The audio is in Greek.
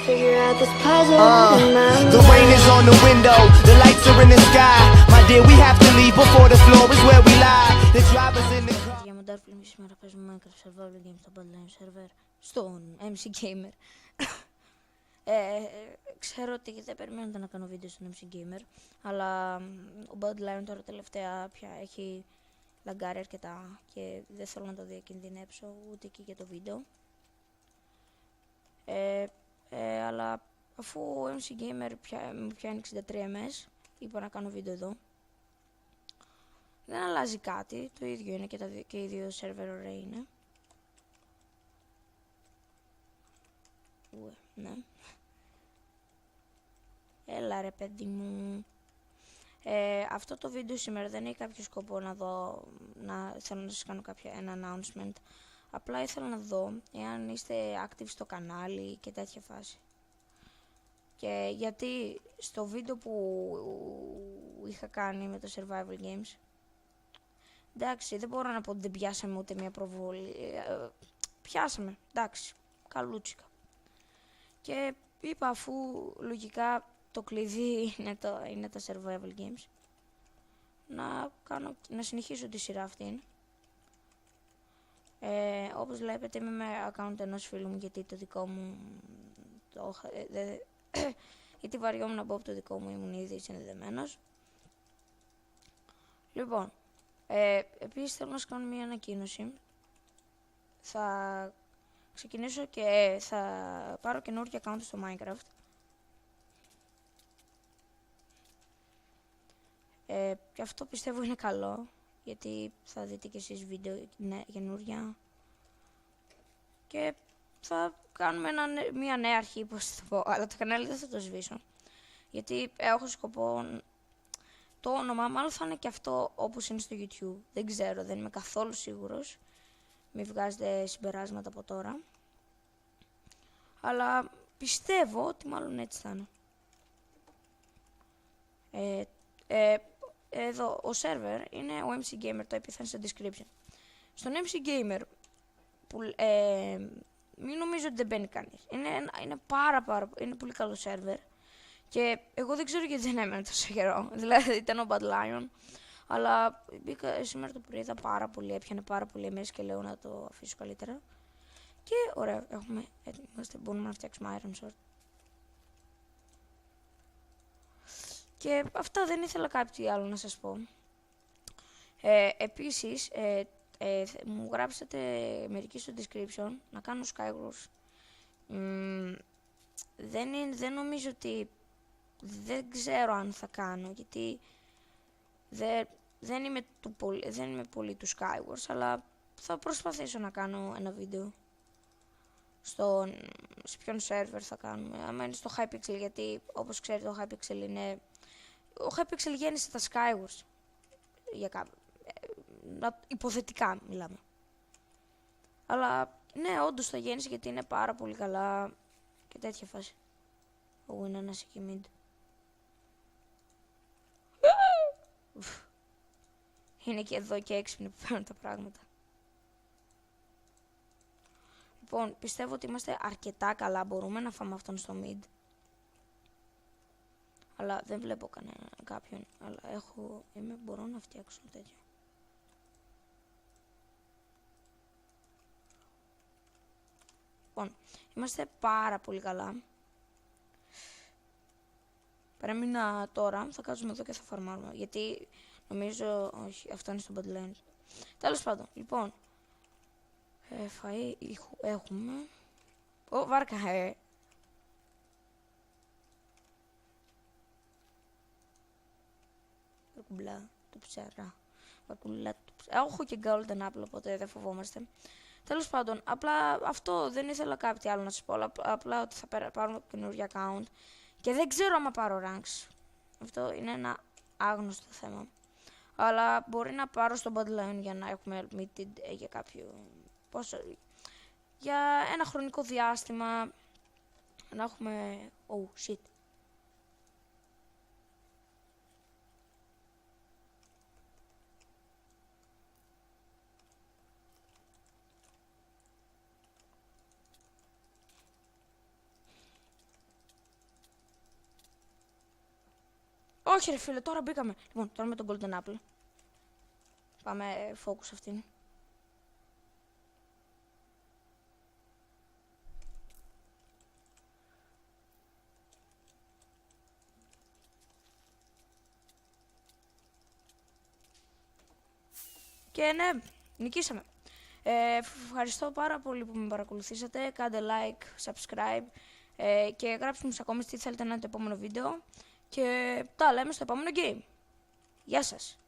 Figure out this puzzle in my mind. The rain is on the window, the lights are in the sky. My dear, we have to leave before the floor is where we lie. The driver's in the car. Για μοντάρφιλμ σήμερα παίζουμε Minecraft Survival Games στο Badlands Server στον MC Gamer. Ξέρω ότι δεν περιμένετε να κάνω βίντεο στον MC Gamer, αλλά ο Badlands τώρα τελευταία πια έχει λαγκάρει αρκετά και δεν θέλω να το διακινδυνεύσω ούτε και για το βίντεο. Αλλά αφού ο MC Gamer μου πιάνει 63 ms, είπα να κάνω βίντεο εδώ. Δεν αλλάζει κάτι, το ίδιο είναι και οι δύο σερβερ ωραία είναι. Ναι. Έλα ρε παιδί μου. Αυτό το βίντεο σήμερα δεν έχει κάποιο σκοπό να δω, θέλω να σας κάνω ένα announcement. Απλά ήθελα να δω εάν είστε active στο κανάλι και τέτοια φάση. Και γιατί στο βίντεο που είχα κάνει με το Survival Games, εντάξει, δεν μπορώ να πω ότι δεν πιάσαμε ούτε μια προβολή. Πιάσαμε, εντάξει, καλούτσικα. Και είπα αφού λογικά το κλειδί είναι τα Survival Games, να συνεχίσω τη σειρά αυτήν. Όπως βλέπετε είμαι με account ενός φίλου μου, γιατί το δικό μου γιατί βαριόμουν να μπω από το δικό μου, ήμουν ήδη συνδεδεμένος. Λοιπόν, επίσης θέλω να σας κάνω μια ανακοίνωση. Θα ξεκινήσω και θα πάρω καινούργιο account στο Minecraft. Και αυτό πιστεύω είναι καλό, γιατί θα δείτε και εσείς βίντεο καινούργια και θα κάνουμε μια νέα αρχή, πώς θα το πω, αλλά το κανάλι δεν θα το σβήσω, γιατί έχω σκοπό το όνομα μάλλον θα είναι και αυτό όπως είναι στο YouTube, δεν ξέρω, δεν είμαι καθόλου σίγουρος, μην βγάζετε συμπεράσματα από τώρα, αλλά πιστεύω ότι μάλλον έτσι θα είναι. Εδώ ο server είναι ο MC Gamer, το έπιθαν στο description. Στον MC Gamer, μην νομίζω ότι δεν μπαίνει κανείς. Είναι πολύ καλό server. Και εγώ δεν ξέρω γιατί δεν έμενε τόσο καιρό. Δηλαδή ήταν ο Bad Lion. Αλλά μπήκα σήμερα το πρωί, είδα πάρα πολύ, έπιανε πάρα πολύ μέσα και λέω να το αφήσω καλύτερα. Και ωραία, μπορούμε να φτιάξουμε Iron Sword. Και αυτά, δεν ήθελα κάτι άλλο να σας πω. Επίσης, μου γράψατε μερικοί στο description να κάνω Skywars. Δεν νομίζω ότι... Δεν ξέρω αν θα κάνω, γιατί δεν είμαι πολύ του Skywars, αλλά θα προσπαθήσω να κάνω ένα βίντεο. Σε ποιον server θα κάνουμε, άμα είναι στο Hypixel, γιατί όπως ξέρετε το Hypixel είναι... Ο Hypixel γέννησε τα Skywars. Υποθετικά μιλάμε. Αλλά ναι, όντως θα γέννησε, γιατί είναι πάρα πολύ καλά και τέτοια φάση. Εγώ είναι ένας εκεί mid. Είναι και εδώ και έξυπνοι που παίρνουν τα πράγματα. Λοιπόν, πιστεύω ότι είμαστε αρκετά καλά. Μπορούμε να φάμε αυτόν στο mid. Αλλά δεν βλέπω κάποιον. Αλλά μπορώ να φτιάξω τέτοιο. Λοιπόν, είμαστε πάρα πολύ καλά. Παρέμεινα τώρα, θα κάτσουμε εδώ και θα φαρμάρουμε. Γιατί νομίζω, όχι, αυτό είναι στο Badlands. Τέλος πάντων, λοιπόν. Φαΐ έχουμε. Βάρκα, Βαρκουμπλά, το ψαρά. Έχω και golden apple, οπότε δεν φοβόμαστε. Τέλος πάντων, απλά αυτό, δεν ήθελα κάτι άλλο να σας πω. Απλά ότι θα πάρουμε καινούργιο account. Και δεν ξέρω άμα πάρω ranks. Αυτό είναι ένα άγνωστο θέμα. Αλλά μπορεί να πάρω στο Badlands για να έχουμε limited για κάποιο... Για ένα χρονικό διάστημα. Να έχουμε... Oh, shit. Όχι ρε φίλε, τώρα μπήκαμε. Λοιπόν, τώρα με τον Golden Apple. Πάμε focus αυτήν. Και ναι, νικήσαμε. Ευχαριστώ πάρα πολύ που με παρακολουθήσατε. Κάντε like, subscribe και γράψτε μου στα comments τι θέλετε να είναι το επόμενο βίντεο. Και τα λέμε στο επόμενο game. Γεια σας.